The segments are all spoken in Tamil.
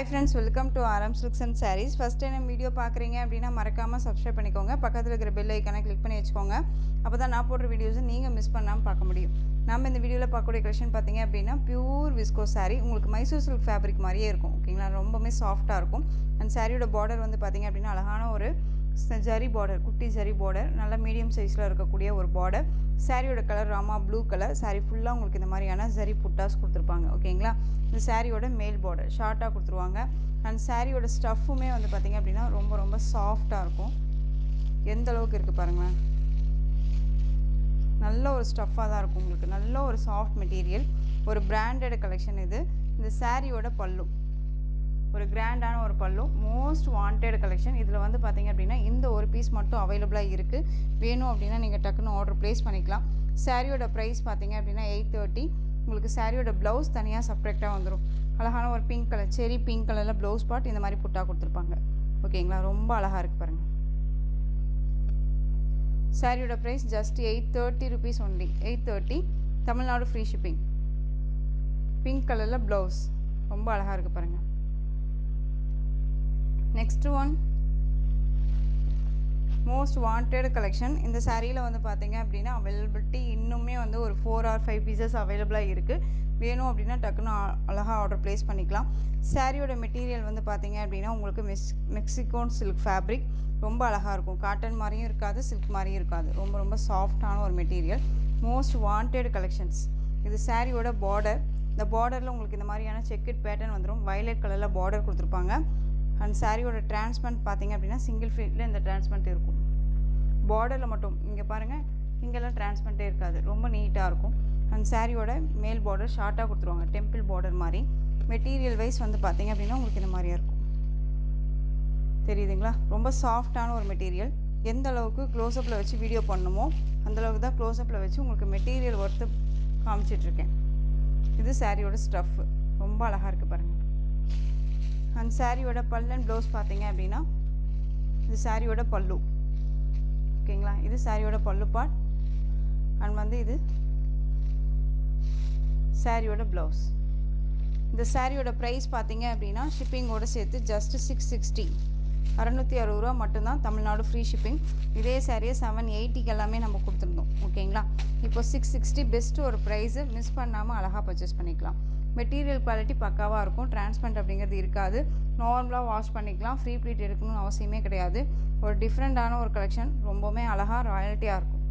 Hi friends, welcome to RM Silks and Sarees. First time video பார்க்குறீங்க அப்படின்னா மறக்காமல் சப்ஸ்கிரைப் பண்ணிக்கோங்க. பக்கத்தில் இருக்கிற பெல் ஐக்கானை கிளிக் பண்ணி வச்சுக்கோங்க. அப்போ தான் நான் போடுற வீடியோஸை நீங்கள் மிஸ் பண்ணாமல் பார்க்க முடியும். நம்ம இந்த வீடியோவில் பார்க்கக்கூடிய கலெக்ஷன் பார்த்தீங்க அப்படின்னா பியூர் விஸ்கோ சாரீ. உங்களுக்கு மைசூர் சில்க் ஃபேப்ரிக் மாதிரியே இருக்கும். ஓகேங்களா, ரொம்பவே சாஃப்டாக இருக்கும். அண்ட் சாரியோட பார்டர் வந்து பார்த்தீங்க அப்படின்னா அழகான ஒரு ஜரி பார்டர், குட்டி ஜரி பார்டர், நல்ல மீடியம் சைஸில் இருக்கக்கூடிய ஒரு பார்டர். சாரியோட colour Rama blue colour. Sari ஃபுல்லாக உங்களுக்கு இந்த மாதிரியான ஜரி புட்டாஸ் கொடுத்துருப்பாங்க. ஓகேங்களா, இந்த சாரியோட மேல் பார்டர் ஷார்ட்டாக கொடுத்துருவாங்க. அண்ட் சாரியோட ஸ்டஃப்புமே வந்து பார்த்திங்க அப்படின்னா ரொம்ப ரொம்ப சாஃப்டாக இருக்கும். எந்த அளவுக்கு இருக்குது பாருங்களேன், நல்ல ஒரு ஸ்டஃப்பாக தான் இருக்கும். உங்களுக்கு நல்ல ஒரு சாஃப்ட் மெட்டீரியல், ஒரு பிராண்டட் கலெக்ஷன் இது. இந்த சாரியோட பல்லு ஒரு கிராண்டான ஒரு பல்லு, மோஸ்ட் வாண்டட் கலெக்ஷன். இதில் வந்து பார்த்திங்க அப்படின்னா இந்த ஒரு பீஸ் மட்டும் அவைலபிளாக இருக்குது. வேணும் அப்படின்னா நீங்கள் டக்குன்னு ஆர்டர் ப்ளேஸ் பண்ணிக்கலாம். சாரியோட ப்ரைஸ் பார்த்திங்க அப்படின்னா 830. உங்களுக்கு சாரியோட ப்ளவுஸ் தனியாக செப்ரேட்டாக வந்துடும். அழகான ஒரு பிங்க் கலர், செரி பிங்க் கலரில் ப்ளவுஸ் பார்ட் இந்த மாதிரி புட்டா கொடுத்துருப்பாங்க. ஓகேங்களா, ரொம்ப அழகாக இருக்குது பாருங்கள். சாரியோட price just 830 rupees only. 830, Tamil Nadu free shipping. Pink கலரில் ப்ளவுஸ் ரொம்ப அழகாக இருக்குது பாருங்கள். Next one most wanted collection. இந்த சாரியில் வந்து பார்த்தீங்க அப்படின்னா அவைலபிலிட்டி இன்னுமே வந்து ஒரு 4 or 5 பீசஸ் அவைலபிளாக இருக்குது. வேணும் அப்படின்னா டக்குன்னு அழகாக ஆர்டர் ப்ளேஸ் பண்ணிக்கலாம். சாரியோட மெட்டீரியல் வந்து பார்த்தீங்க அப்படின்னா உங்களுக்கு மெக்சிகோன் சில்க் ஃபேப்ரிக். ரொம்ப அழகாக இருக்கும். காட்டன் மாதிரியும் இருக்காது, சில்க் மாதிரியும் இருக்காது. ரொம்ப ரொம்ப சாஃப்டான ஒரு மெட்டீரியல். Most wanted collections. இது சாரியோட பார்டர். இந்த பார்டரில் உங்களுக்கு இந்த மாதிரியான செக்கட் பேட்டர்ன் வந்துடும். வயலட் கலரில் பார்டர் கொடுத்துருப்பாங்க. அண்ட் சாரியோட டிரான்ஸ்பரண்ட் பார்த்தீங்க அப்படின்னா சிங்கிள் ஃபீட்டில் இந்த டிரான்ஸ்பரண்ட் இருக்கும். பார்டரில் மட்டும் இங்கே பாருங்கள், இங்கெல்லாம் டிரான்ஸ்பரண்ட்டே இருக்காது. ரொம்ப நீட்டாக இருக்கும். அண்ட் சாரியோட மேல் பார்டர் ஷார்ட்டாக கொடுத்துருவாங்க, டெம்பிள் பார்டர் மாதிரி. மெட்டீரியல் வைஸ் வந்து பார்த்தீங்க அப்படின்னா உங்களுக்கு இந்த மாதிரியாக இருக்கும். தெரியுதுங்களா, ரொம்ப சாஃப்டான ஒரு மெட்டீரியல். எந்த அளவுக்கு க்ளோஸ்அப்பில் வச்சு வீடியோ பண்ணணுமோ அந்தளவுக்கு தான் க்ளோஸ்அப்பில் வச்சு உங்களுக்கு மெட்டீரியல் ஒர்த்து காமிச்சிட்ருக்கேன். இது சாரியோட ஸ்டஃப்பு ரொம்ப அழகாக இருக்குது பாருங்கள். அண்ட் சாரியோட பல்லு அண்ட் ப்ளவுஸ் பார்த்தீங்க அப்படின்னா இது சாரியோட பல்லு. ஓகேங்களா, இது சாரியோட பல்லு பார்ட். அண்ட் வந்து இது சாரியோட ப்ளவுஸ். இந்த சாரியோட ப்ரைஸ் பார்த்தீங்க அப்படின்னா ஷிப்பிங்கோடு சேர்த்து ஜஸ்ட் 660, 660 ரூபா மட்டும்தான், தமிழ்நாடு ஃப்ரீ ஷிப்பிங். இதே சாரியை 780 எல்லாமே நம்ம கொடுத்துருந்தோம். ஓகேங்களா, இப்போ 660 பெஸ்ட்டு ஒரு ப்ரைஸு. மிஸ் பண்ணாமல் அழகாக பர்ச்சேஸ் பண்ணிக்கலாம். மெட்டீரியல் குவாலிட்டி பக்காவாக இருக்கும். டிரான்ஸ்பரண்ட் அப்படிங்கிறது இருக்காது. நார்மலாக வாஷ் பண்ணிக்கலாம். ஃப்ரீ ப்ளீட் எடுக்கணும்னு அவசியமே கிடையாது. ஒரு டிஃப்ரெண்ட்டான ஒரு கலெக்ஷன், ரொம்பவுமே அழகாக ராயல்ட்டியாக இருக்கும்.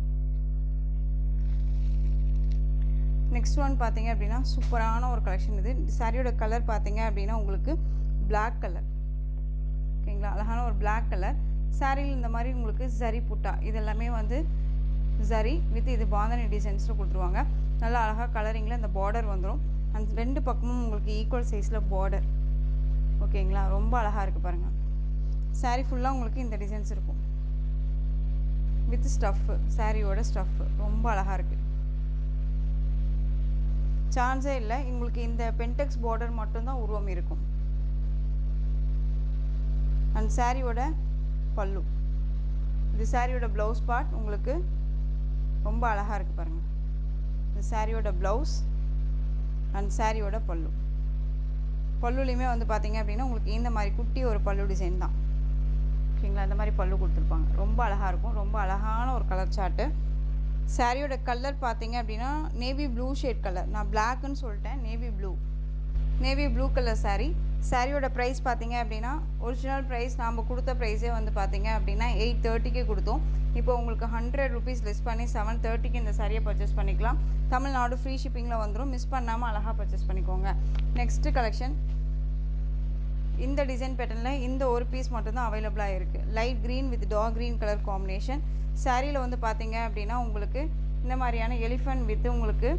நெக்ஸ்ட் ஒன் பார்த்தீங்க அப்படின்னா சூப்பரான ஒரு கலெக்ஷன் இது. சாரியோட கலர் பார்த்தீங்க அப்படின்னா உங்களுக்கு பிளாக் கலர். ஓகேங்களா, அழகான ஒரு பிளாக் கலர். சாரியில் இந்த மாதிரி உங்களுக்கு ஜரி புட்டா இதெல்லாமே வந்து ஜரி வித் இது பாந்தனி டிசைன்ஸில் கொடுத்துருவாங்க. நல்லா அழகாக கலரிங்கில் இந்த பார்டர் வந்துடும். அந்த ரெண்டு பக்கமும் உங்களுக்கு ஈக்குவல் சைஸில் பார்டர். ஓகேங்களா, ரொம்ப அழகாக இருக்குது பாருங்கள். சாரீ ஃபுல்லாக உங்களுக்கு இந்த டிசைன்ஸ் இருக்கும் வித் ஸ்டஃப்பு. சாரியோட ஸ்டஃப்பு ரொம்ப அழகாக இருக்குது. சான்ஸே இல்லை, உங்களுக்கு இந்த பென்டெக்ஸ் பார்டர் மட்டும்தான் உருவம் இருக்கும். அண்ட் சாரியோட பல்லு, இது சாரியோட ப்ளவுஸ் பார்ட். உங்களுக்கு ரொம்ப அழகாக இருக்குது பாருங்கள். இந்த சாரியோட ப்ளவுஸ் அண்ட் சாரியோட பல்லு. பல்லுலேயுமே வந்து பார்த்தீங்க அப்படின்னா உங்களுக்கு இந்த மாதிரி குட்டி ஒரு பல்லு டிசைன் தான். ஓகேங்களா, இந்த மாதிரி பல்லு கொடுத்துருப்பாங்க. ரொம்ப அழகாக இருக்கும். ரொம்ப அழகான ஒரு கலர் சார்ட்டு. சாரியோட கலர் பார்த்தீங்க அப்படின்னா நேவி ப்ளூ ஷேட் கலர். நான் பிளாக்குன்னு சொல்லிட்டேன், நேவி ப்ளூ கலர் சாரீ. சாரியோட ப்ரைஸ் பார்த்தீங்க அப்படின்னா ஒரிஜினல் ப்ரைஸ் நாம் கொடுத்த ப்ரைஸே வந்து பார்த்தீங்க அப்படின்னா 830க்கு கொடுத்தோம். இப்போ உங்களுக்கு 100 ருபீஸ் லெஸ் பண்ணி 730க்கு இந்த சாரியை பர்ச்சேஸ் பண்ணிக்கலாம். தமிழ்நாடு ஃப்ரீ ஷிப்பிங்கில் வந்துடும். மிஸ் பண்ணாமல் அழகாக பர்ச்சேஸ் பண்ணிக்கோங்க. நெக்ஸ்ட்டு கலெக்ஷன், இந்த டிசைன் பேட்டர்னில் இந்த ஒரு பீஸ் மட்டும்தான் அவைலபிளாக இருக்குது. Light green with dark green colour combination. சாரியில் வந்து பார்த்தீங்க அப்படின்னா உங்களுக்கு இந்த மாதிரியான எலிஃபண்ட் வித் உங்களுக்கு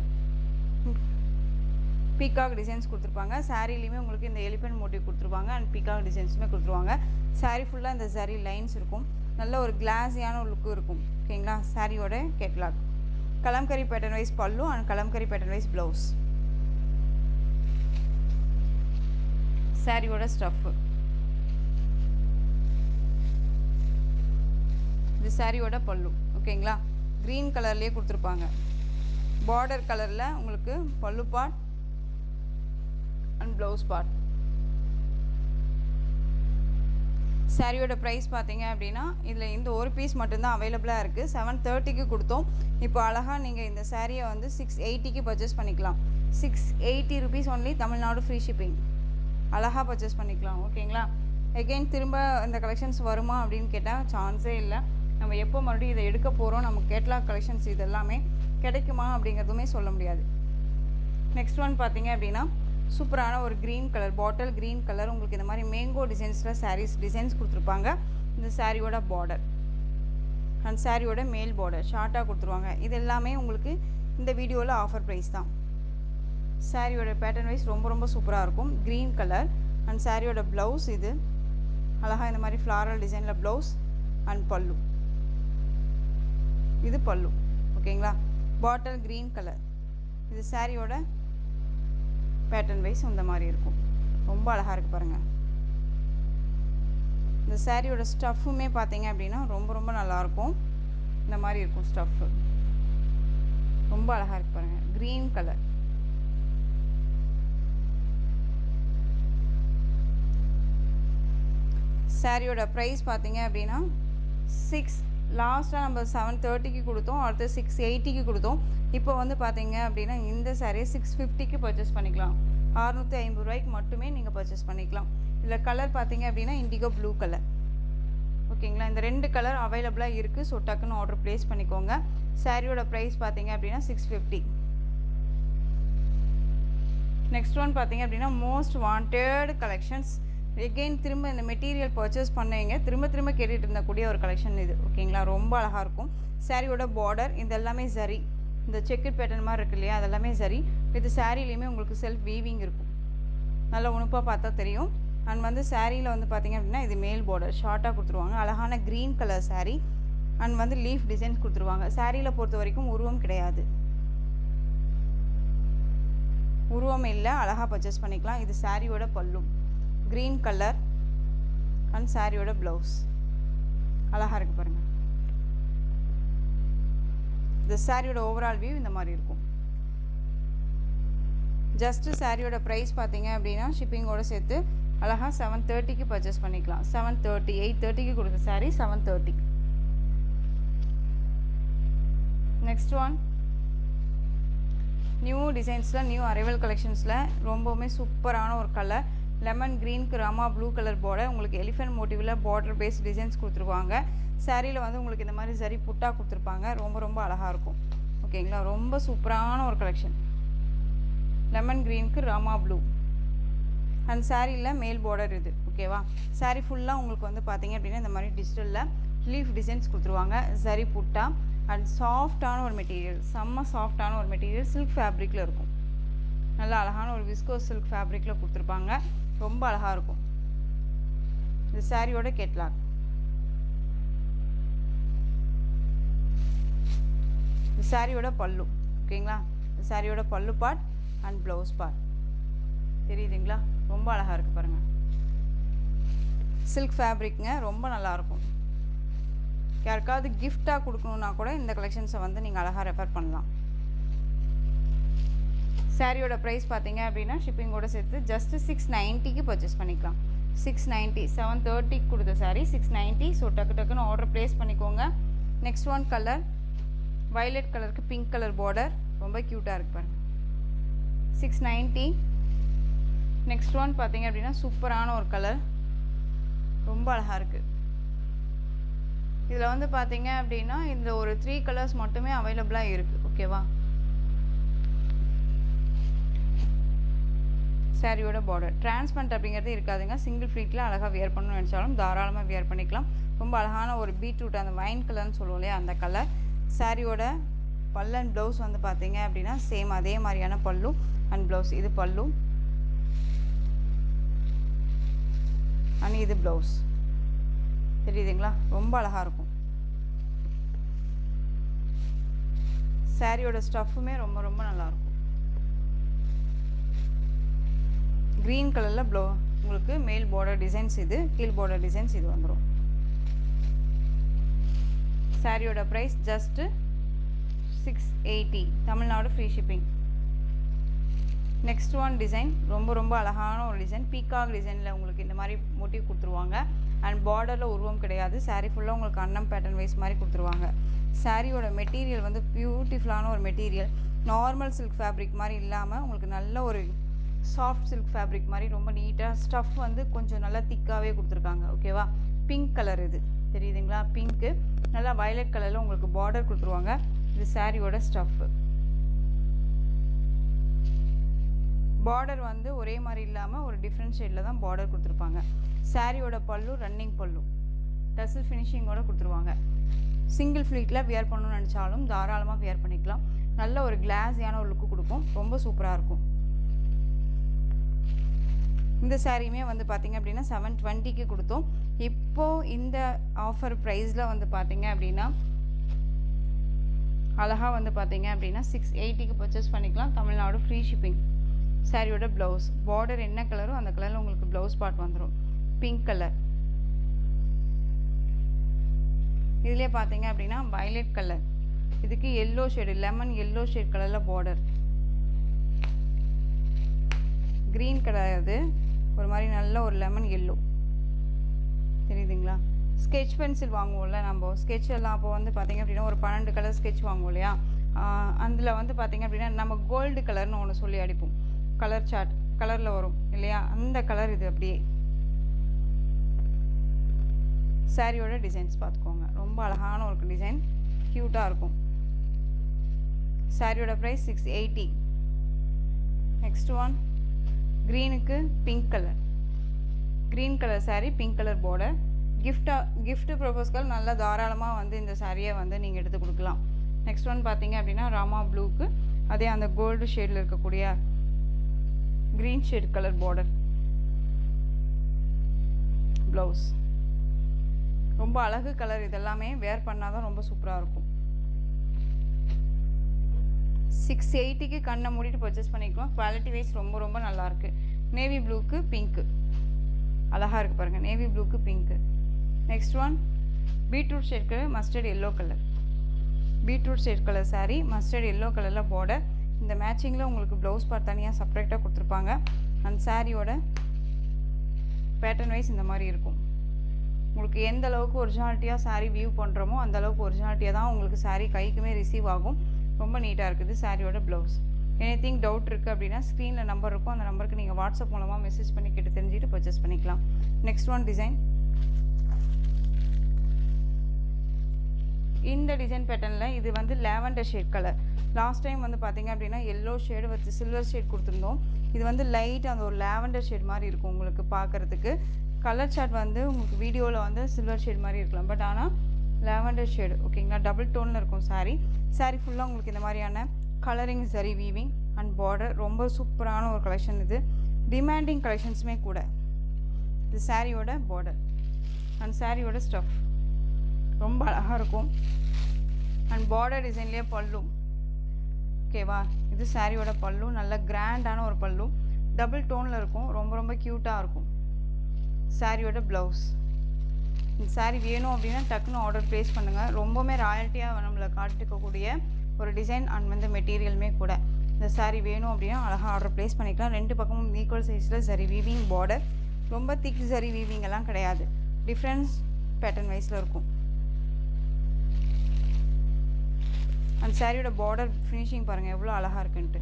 பீகாக் டிசைன்ஸ் கொடுத்துருப்பாங்க. சாரிலையுமே உங்களுக்கு இந்த எலிஃபண்ட் மோட்டிவ் கொடுத்துருவாங்க. அண்ட் பீகாக் டிசைன்ஸுமே கொடுத்துருவாங்க. சாரீ ஃபுல்லாக இந்த ஜரி லைன்ஸ் இருக்கும். நல்ல ஒரு கிளாஸியான லுக்கும் இருக்கும். ஓகேங்களா, சாரியோட catalogue. Kalamkari pattern wise pallu and Kalamkari pattern wise blouse. சாரியோட ஸ்டஃப்பு, இது சாரியோட பல்லு. ஓகேங்களா, க்ரீன் கலர்லேயே கொடுத்துருப்பாங்க. பார்டர் கலரில் உங்களுக்கு பல்லு பார்ட் அண்ட் ப்ளவுஸ் பார்ட். சாரியோட ப்ரைஸ் பார்த்தீங்க அப்படின்னா இதில் இந்த ஒரு பீஸ் மட்டும்தான் அவைலபிளாக இருக்குது. 730க்கு கொடுத்தோம். இப்போ அழகாக நீங்கள் இந்த சாரியை வந்து 680க்கு பர்ச்சேஸ் பண்ணிக்கலாம். 680 rupees only, Tamil Nadu free shipping. அழகாக பர்ச்சேஸ் பண்ணிக்கலாம். ஓகேங்களா? எகெயின் திரும்ப இந்த கலெக்ஷன்ஸ் வருமா அப்படின்னு கேட்டால் சான்ஸே இல்லை. நம்ம எப்போ மறுபடியும் இதை எடுக்க போகிறோம், நம்ம கேட்லாக் கலெக்ஷன்ஸ் இது எல்லாமே கிடைக்குமா அப்படிங்கிறதுமே சொல்ல முடியாது. நெக்ஸ்ட் ஒன் பார்த்தீங்க அப்படின்னா சூப்பரான ஒரு green colour, bottle green colour. உங்களுக்கு இந்த மாதிரி மேங்கோ டிசைன்ஸில் சாரீஸ் டிசைன்ஸ் கொடுத்துருப்பாங்க. இந்த சாரியோட பார்டர் அண்ட் சாரியோட மேல் பார்டர் ஷார்ட்டாக கொடுத்துருவாங்க. இது எல்லாமே உங்களுக்கு இந்த வீடியோவில் ஆஃபர் ப்ரைஸ் தான். சாரியோட பேட்டர்ன் வைஸ் ரொம்ப ரொம்ப சூப்பராக இருக்கும். க்ரீன் கலர் அண்ட் சாரியோட ப்ளவுஸ் இது அழகாக இந்த மாதிரி ஃப்ளாரல் டிசைனில் ப்ளவுஸ் அண்ட் பல்லு. இது பல்லு. ஓகேங்களா? Bottle green colour. இது சாரியோட பேட்டர்ன் வைஸ் இந்த மாதிரி இருக்கும். ரொம்ப அழகாக இருக்குது பாருங்கள். இந்த சாரியோட ஸ்டஃப்புமே பார்த்தீங்க அப்படின்னா ரொம்ப ரொம்ப நல்லாயிருக்கும். இந்த மாதிரி இருக்கும் ஸ்டஃப்பு. ரொம்ப அழகாக இருக்குது பாருங்கள். Green colour. சாரியோட ப்ரைஸ் பார்த்தீங்க அப்படின்னா லாஸ்ட்டாக நம்ம 730க்கு கொடுத்தோம். அடுத்து 680க்கு கொடுத்தோம். இப்போ வந்து பார்த்தீங்க அப்படின்னா இந்த சாரியை 650க்கு பர்ச்சேஸ் பண்ணிக்கலாம். 650 ரூபாய்க்கு மட்டுமே நீங்கள் பர்ச்சேஸ் பண்ணிக்கலாம். இதில் கலர் பார்த்தீங்க அப்படின்னா இண்டிகோ ப்ளூ கலர். ஓகேங்களா? இந்த 2 கலர் அவைலபிளாக இருக்குது. ஸோ டக்குன்னு ஆர்டர் ப்ளேஸ் பண்ணிக்கோங்க. சாரியோட ப்ரைஸ் பார்த்தீங்க அப்படின்னா 650. நெக்ஸ்ட் ஒன் பார்த்தீங்க அப்படின்னா மோஸ்ட் வாண்டட் கலெக்ஷன்ஸ். எகெயின் திரும்ப இந்த மெட்டீரியல் பர்ச்சேஸ் பண்ணுவீங்க, திரும்ப திரும்ப கேட்டுகிட்டு இருந்தக்கூடிய ஒரு கலெக்ஷன் இது. ஓகேங்களா? ரொம்ப அழகாக இருக்கும். சாரியோட பார்டர் இது எல்லாமே சரி, இந்த செக்குட் பேட்டர்ன் மாதிரி இருக்கு இல்லையா, அதெல்லாமே சரி. இது சாரிலையுமே உங்களுக்கு செல்ஃப் வீவிங் இருக்கும். நல்லா உணுப்பாக பார்த்தா தெரியும். அண்ட் வந்து சாரியில் வந்து பார்த்திங்க அப்படின்னா இது மேல் பார்டர் ஷார்ட்டாக கொடுத்துருவாங்க. அழகான க்ரீன் கலர் சாரீ அண்ட் வந்து லீஃப் டிசைன்ஸ் கொடுத்துருவாங்க. சாரியில் பொறுத்த வரைக்கும் உருவம் கிடையாது, உருவம் இல்லை. அழகாக பர்ச்சேஸ் பண்ணிக்கலாம். இது சாரியோட பல்லு க்ரீன் கலர் அண்ட் சாரியோட ப்ளவுஸ் அழகாக இருக்குது பாருங்கள். இந்த சாரியோட ஓவரால் வியூ இந்த மாதிரி இருக்கும். ஜஸ்ட்டு சாரியோட ப்ரைஸ் பார்த்தீங்க அப்படின்னா ஷிப்பிங்கோடு சேர்த்து அழகாக 730க்கு பர்ச்சேஸ் பண்ணிக்கலாம். 730 830க்கு கொடுத்த சாரீ 730. நெக்ஸ்ட் ஒன் நியூ டிசைன்ஸில் நியூ அரைவல் கலெக்ஷன்ஸில் ரொம்பவுமே சூப்பரான ஒரு கலர். லெமன் க்ரீனுக்கு ராமா ப்ளூ கலர் பார்டர். உங்களுக்கு எலிஃபென்ட் மோட்டிவில் பார்டர் பேஸ்ட் டிசைன்ஸ் கொடுத்துருவாங்க. சாரியில் வந்து உங்களுக்கு இந்த மாதிரி சரி புட்டா கொடுத்துருப்பாங்க. ரொம்ப ரொம்ப அழகாக இருக்கும். ஓகேங்களா? ரொம்ப சூப்பரான ஒரு கலெக்ஷன். லெமன் க்ரீனுக்கு ராமா ப்ளூ அண்ட் சாரியில் மேல் பார்டர் இது. ஓகேவா? சாரி ஃபுல்லாக உங்களுக்கு வந்து பார்த்தீங்க அப்படின்னா இந்த மாதிரி டிஜிட்டலில் லீஃப் டிசைன்ஸ் கொடுத்துருவாங்க. சரி புட்டா அண்ட் சாஃப்டான ஒரு மெட்டீரியல், செம்ம சாஃப்டான ஒரு மெட்டீரியல். சில்க் ஃபேப்ரிக்கில் இருக்கும். நல்லா அழகான ஒரு விஸ்கோஸ் சில்க் ஃபேப்ரிக்கில் கொடுத்துருப்பாங்க. ரொம்ப அழகாக இருக்கும். இந்த சாரியோட கேட்லாக். இந்த சாரியோட பல்லு. ஓகேங்களா? இந்த சாரியோட பல்லு பார்ட் அண்ட் ப்ளவுஸ் பார்ட் தெரியுதுங்களா? ரொம்ப அழகாக இருக்குது பாருங்கள். சில்க் ஃபேப்ரிக்ங்க, ரொம்ப நல்லாயிருக்கும். யாருக்காவது கிஃப்டாக கொடுக்கணுன்னா கூட இந்த கலெக்ஷன்ஸை வந்து நீங்கள் அழகாக ரெஃபர் பண்ணலாம். சாரியோட ப்ரைஸ் பார்த்தீங்க அப்படின்னா ஷிப்பிங்கோடு சேர்த்து ஜஸ்ட்டு 690க்கு பர்ச்சேஸ் பண்ணிக்கலாம். 690 730க்கு கொடுத்த சாரீ 690. ஸோ டக்குன்னு ஆர்டர் ப்ளேஸ் பண்ணிக்கோங்க. நெக்ஸ்ட் ஒன் கலர் வயலட் கலருக்கு பிங்க் கலர் பார்டர், ரொம்ப க்யூட்டாக இருக்கு பாருங்க. 690. நெக்ஸ்ட் ஒன் பார்த்தீங்க அப்படின்னா சூப்பரான ஒரு கலர், ரொம்ப அழகாக இருக்குது. இதில் வந்து பார்த்தீங்க அப்படின்னா இந்த ஒரு 3 கலர்ஸ் மட்டுமே அவைலபிளாக இருக்குது. ஓகேவா? சாரியோட பார்டர் டிரான்ஸ்பரண்ட் அப்படிங்கிறது இருக்காதுங்க. சிங்கிள் ஃப்ளீட்டில் அழகாக வியர் பண்ணணும்னு நினச்சாலும் தாராளமாக வியர் பண்ணிக்கலாம். ரொம்ப அழகான ஒரு பீட்ரூட், அந்த வைன் கலர்னு சொல்லுவோம் இல்லையா, அந்த கலர். சாரியோட பல்லு அண்ட் ப்ளவுஸ் வந்து பார்த்தீங்க அப்படின்னா சேம் அதே மாதிரியான பல்லு அண்ட் ப்ளவுஸ். இது பல்லு அண்ட் இது ப்ளவுஸ். தெரியுதுங்களா? ரொம்ப அழகாக இருக்கும். சாரியோட ஸ்டஃப்புமே ரொம்ப ரொம்ப நல்லாயிருக்கும். க்ரீன் கலரில் உங்களுக்கு மேல் பார்டர் டிசைன்ஸ் இது, கீழ் பார்டர் டிசைன்ஸ் இது வந்துடும். சாரியோட price just 680, Tamil Nadu free shipping. Next one design ரொம்ப ரொம்ப அழகான ஒரு டிசைன். பீகாக் டிசைனில் உங்களுக்கு இந்த மாதிரி மோட்டிவ் கொடுத்துருவாங்க. அண்ட் பார்டரில் உருவம் கிடையாது. சாரீ ஃபுல்லாக உங்களுக்கு அன்னம் பேட்டர்ன் வைஸ் மாதிரி கொடுத்துருவாங்க. சாரியோட மெட்டீரியல் வந்து பியூட்டிஃபுல்லான ஒரு மெட்டீரியல். நார்மல் சில்க் ஃபேப்ரிக் மாதிரி இல்லாமல் உங்களுக்கு நல்ல ஒரு சாஃப்ட் சில்க் ஃபேப்ரிக் மாதிரி ரொம்ப நீட்டாக ஸ்டஃப் வந்து கொஞ்சம் நல்லா திக்காகவே கொடுத்துருக்காங்க. ஓகேவா? பிங்க் கலர் இது தெரியுதுங்களா? பிங்க்கு நல்லா வயலட் கலரில் உங்களுக்கு பார்டர் கொடுத்துருவாங்க. இது சாரியோட ஸ்டஃப்பு. பார்டர் வந்து ஒரே மாதிரி இல்லாமல் ஒரு டிஃப்ரெண்ட் ஷேடில் தான் பார்டர் கொடுத்துருப்பாங்க. சாரியோட பல்லு ரன்னிங் பல்லு டசில் ஃபினிஷிங்கோடு கொடுத்துருவாங்க. சிங்கிள் ஃப்ளீட்டில் வியர் பண்ணணும்னு நினச்சாலும் தாராளமாக வியர் பண்ணிக்கலாம். நல்ல ஒரு கிளாஸியான ஒரு லுக்கு கொடுக்கும். ரொம்ப சூப்பராக இருக்கும். இந்த சாரியுமே வந்து பார்த்திங்க அப்படின்னா 720க்கு கொடுத்தோம். இப்போது இந்த ஆஃபர் ப்ரைஸில் வந்து பார்த்திங்க அப்படின்னா அழகாக வந்து பார்த்திங்க அப்படின்னா 680க்கு பர்ச்சேஸ் பண்ணிக்கலாம். Tamil Nadu free shipping. சாரியோட ப்ளவுஸ் பார்டர் என்ன கலரோ அந்த கலரில் உங்களுக்கு ப்ளவுஸ் பார்ட் வந்துடும். Pink colour. இதுலேயே பார்த்தீங்க அப்படின்னா வயலட் கலர். இதுக்கு yellow shade, lemon yellow shade கலரில் பார்டர். க்ரீன் கிடையாது, ஒரு மாதிரி நல்ல ஒரு லெமன் எல்லோ தெரியுதுங்களா? ஸ்கெட்ச் பென்சில் வாங்குவோம்ல நம்ம, ஸ்கெட்ச் எல்லாம் அப்போ வந்து பார்த்திங்க அப்படின்னா ஒரு 12 கலர் ஸ்கெட்ச் வாங்குவோம் இல்லையா? அதில் வந்து பார்த்திங்க அப்படின்னா நம்ம கோல்டு கலர்னு ஒன்று சொல்லி அடிப்போம். கலர் சார்ட் கலரில் வரும் இல்லையா? அந்த கலர் இது. அப்படியே சாரியோட டிசைன்ஸ் பார்த்துக்கோங்க. ரொம்ப அழகான ஒரு டிசைன், க்யூட்டாக இருக்கும். சாரியோட ப்ரைஸ் 680. நெக்ஸ்ட் ஒன் க்ரீனுக்கு pink colour. Green colour sari, pink colour border. Gift ப்ரொபோஸ்கள் நல்லா தாராளமாக வந்து இந்த சாரியை வந்து நீங்கள் எடுத்து கொடுக்கலாம். நெக்ஸ்ட் ஒன் பார்த்தீங்க அப்படின்னா ராமா ப்ளூக்கு அதே அந்த கோல்டு ஷேடில் இருக்கக்கூடிய green shade colour border. Blouse ரொம்ப அழகு கலர். இதெல்லாமே வேர் பண்ணால் தான் ரொம்ப சூப்பராக இருக்கும். 680க்கு கண்ணை மூடிட்டு பர்ச்சேஸ் பண்ணிக்கலாம். குவாலிட்டி வைஸ் ரொம்ப ரொம்ப நல்லாயிருக்கு. நேவி ப்ளூக்கு பிங்க்கு அழகாக இருக்குது பாருங்கள். நேவி ப்ளூக்கு பிங்க்கு. Next one beetroot shade colour, mustard yellow colour. Beetroot shade colour sari, mustard yellow கலரில் பார்டர். இந்த மேட்சிங்கில் உங்களுக்கு ப்ளவுஸ் பார்ட் தனியாக செப்பரேட்டாக கொடுத்துருப்பாங்க. அந்த சாரியோட பேட்டர்ன் வைஸ் இந்த மாதிரி இருக்கும். உங்களுக்கு எந்த அளவுக்கு ஒரிஜினாலிட்டியாக சாரீ வியூ பண்ணுறோமோ அந்த அளவுக்கு ஒரிஜினாலிட்டியாக தான் உங்களுக்கு சாரீ கைக்குமே ரிசீவ் ஆகும். ரொம்ப நீட்டாக இருக்குது. சாரியோட ப்ளவுஸ். எனிதிங் டவுட் இருக்குது அப்படின்னா ஸ்க்ரீனில் நம்பர் இருக்கும், அந்த நம்பருக்கு நீங்கள் வாட்ஸ்அப் மூலமாக மெசேஜ் பண்ணி கேட்டு தெரிஞ்சுட்டு பர்ச்சேஸ் பண்ணிக்கலாம். Next one design. இந்த டிசைன் பேட்டர்னில் இது வந்து lavender shade colour. Last time வந்து பார்த்திங்க அப்படின்னா எல்லோ ஷேடு வச்சு சில்வர் ஷேட் கொடுத்துருந்தோம். இது வந்து லைட் அந்த ஒரு லாவெண்டர் ஷேட் மாதிரி இருக்கும் உங்களுக்கு பார்க்குறதுக்கு. கலர் சார்ட் வந்து உங்களுக்கு வீடியோவில் வந்து சில்வர் ஷேட் மாதிரி இருக்கலாம், பட் ஆனால் லாவெண்டர் ஷேடு. ஓகேங்களா? டபுள் டோனில் இருக்கும் சாரீ. சாரீ ஃபுல்லாக உங்களுக்கு இந்த மாதிரியான கலரிங் சரி வீவிங் அண்ட் பார்டர். ரொம்ப சூப்பரான ஒரு கலெக்ஷன் இது. டிமாண்டிங் கலெக்ஷன்ஸுமே கூட. இது சாரியோட பார்டர் அண்ட் சாரியோட ஸ்டஃப் ரொம்ப அழகாக இருக்கும். அண்ட் பார்டர் டிசைன்லேயே பல்லு. ஓகேவா? இது சாரியோட பல்லு. நல்ல கிராண்டான ஒரு பல்லு, டபுள் டோனில் இருக்கும். ரொம்ப ரொம்ப க்யூட்டாக இருக்கும். சாரியோட ப்ளவுஸ். இந்த சாரீ வேணும் அப்படின்னா டக்குன்னு ஆர்டர் ப்ளேஸ் பண்ணுங்கள். ரொம்பவுமே ராயல்ட்டியாக நம்மளை காட்டிக்கக்கூடிய ஒரு டிசைன் அண்ட் வந்து மெட்டீரியலுமே கூட. இந்த சாரீ வேணும் அப்படின்னா அழகாக ஆர்டர் ப்ளேஸ் பண்ணிக்கலாம். ரெண்டு பக்கமும் ஈக்குவல் சைஸில் சரி வீவிங் பார்டர். ரொம்ப திக் சரி வீவிங் எல்லாம் கிடையாது. டிஃப்ரென்ஸ் பேட்டர்ன் வைஸில் இருக்கும். அந்த சாரியோட பார்டர் ஃபினிஷிங் பாருங்கள் எவ்வளோ அழகாக இருக்குன்ட்டு.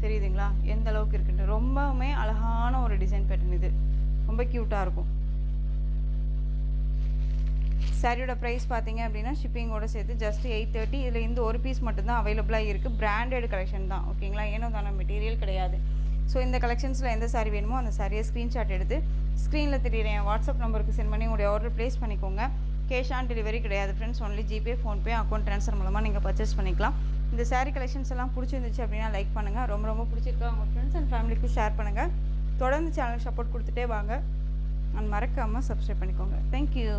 தெரியுதுங்களா எந்த அளவுக்கு இருக்குன்ட்டு? ரொம்பவுமே அழகான ஒரு டிசைன் பேட்டர்ன் இது. ரொம்ப க்யூட்டாக இருக்கும். சாரியோட ப்ரைஸ் பார்த்தீங்க அப்படின்னா ஷிப்பிங்கோடு சேர்த்து ஜஸ்ட் 830. இதில் இந்த ஒரு பீஸ் மட்டும்தான் அவைலபிளாக இருக்குது. பிராண்டட் கலெக்ஷன் தான். ஓகேங்களா? ஏனோ தான மெட்டீரியல் கிடையாது. ஸோ இந்த கலெக்ஷன்ஸில் எந்த சாரீ வேணுமோ அந்த சாரியை ஸ்க்ரீன்ஷாட் எடுத்து ஸ்க்ரீனில் தெரியுற என் வாட்ஸ்அப் நம்பருக்கு சென்ட் பண்ணி உங்களுடைய ஆர்டர் ப்ளேஸ் பண்ணிக்கோங்க. கேஷ் ஆன் டெலிவரி கிடையாது friends. Only GPay, PhonePe, account transfer மூலமாக நீங்கள் பர்ச்சேஸ் பண்ணிக்கலாம். இந்த சாரீ கலெக்ஷன்ஸ் எல்லாம் பிடிச்சிருந்துச்சு அப்படின்னா லைக் பண்ணுங்கள். ரொம்ப ரொம்ப பிடிச்சிருக்கா உங்கள் ஃப்ரெண்ட்ஸ் அண்ட் ஃபேமிலிக்கு ஷேர் பண்ணுங்கள். தொடர்ந்து சேனலுக்கு சப்போர்ட் கொடுத்துட்டே வாங்க. அண்ட் மறக்காமல் சப்ஸ்கிரைப் பண்ணிக்கோங்க. தேங்க்யூ.